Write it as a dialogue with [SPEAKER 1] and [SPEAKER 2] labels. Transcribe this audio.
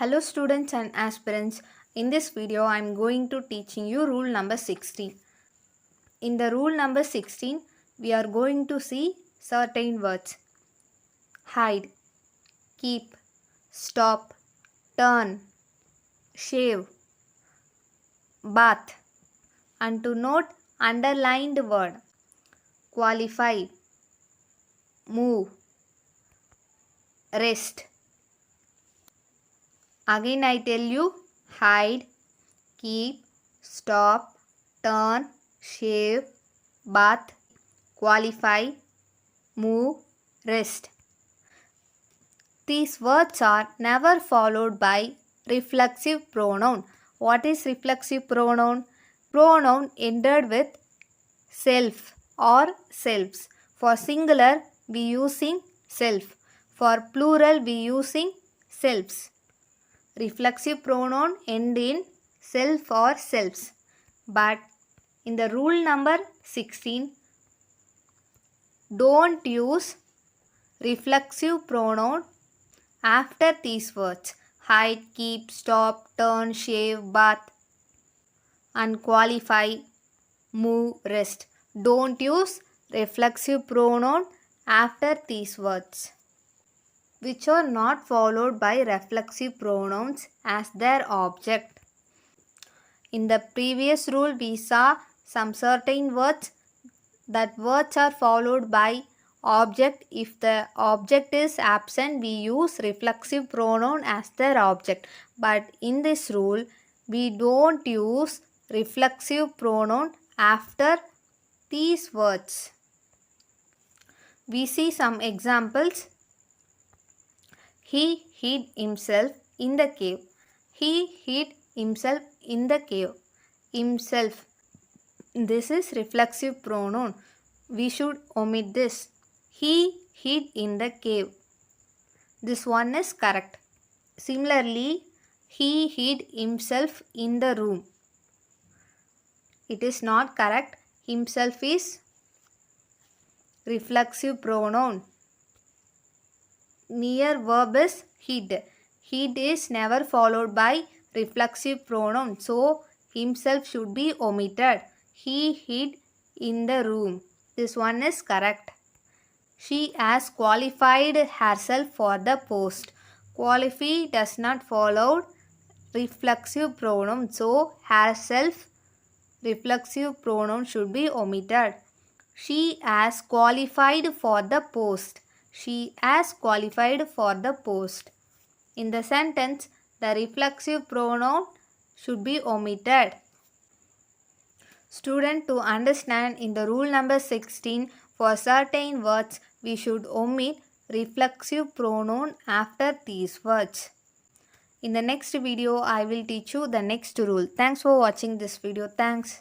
[SPEAKER 1] Hello students and aspirants. In this video I am going to teaching you rule number 16. In the rule number 16 we are going to see certain words. Hide, keep, stop, turn, shave, bath. And to note underlined word. Qualify, move, rest. Again I tell you, hide, keep, stop, turn, shave, bath, qualify, move, rest. These words are never followed by reflexive pronoun. What is reflexive pronoun? Pronoun ended with self or selves. For singular we using self. For plural we using selves. Reflexive pronoun end in self or selves. But in the rule number 16, don't use reflexive pronoun after these words. Hide, keep, stop, turn, shave, bath, and qualify, move, rest. Don't use reflexive pronoun after these words, which are not followed by reflexive pronouns as their object. In the previous rule we saw some certain words. That words are followed by object. If the object is absent we use reflexive pronoun as their object. But in this rule we don't use reflexive pronoun after these words. We see some examples. He hid himself in the cave. He hid himself in the cave. Himself. This is reflexive pronoun. We should omit this. He hid in the cave. This one is correct. Similarly, he hid himself in the room. It is not correct. Himself is reflexive pronoun. Near verb is hid. Hid is never followed by reflexive pronoun. So, himself should be omitted. He hid in the room. This one is correct. She has qualified herself for the post. Qualify does not follow reflexive pronoun. So, herself reflexive pronoun should be omitted. She has qualified for the post. She has qualified for the post. In the sentence, the reflexive pronoun should be omitted. Student, to understand in the rule number 16, for certain words we should omit reflexive pronoun after these words. In the next video, I will teach you the next rule. Thanks for watching this video. Thanks.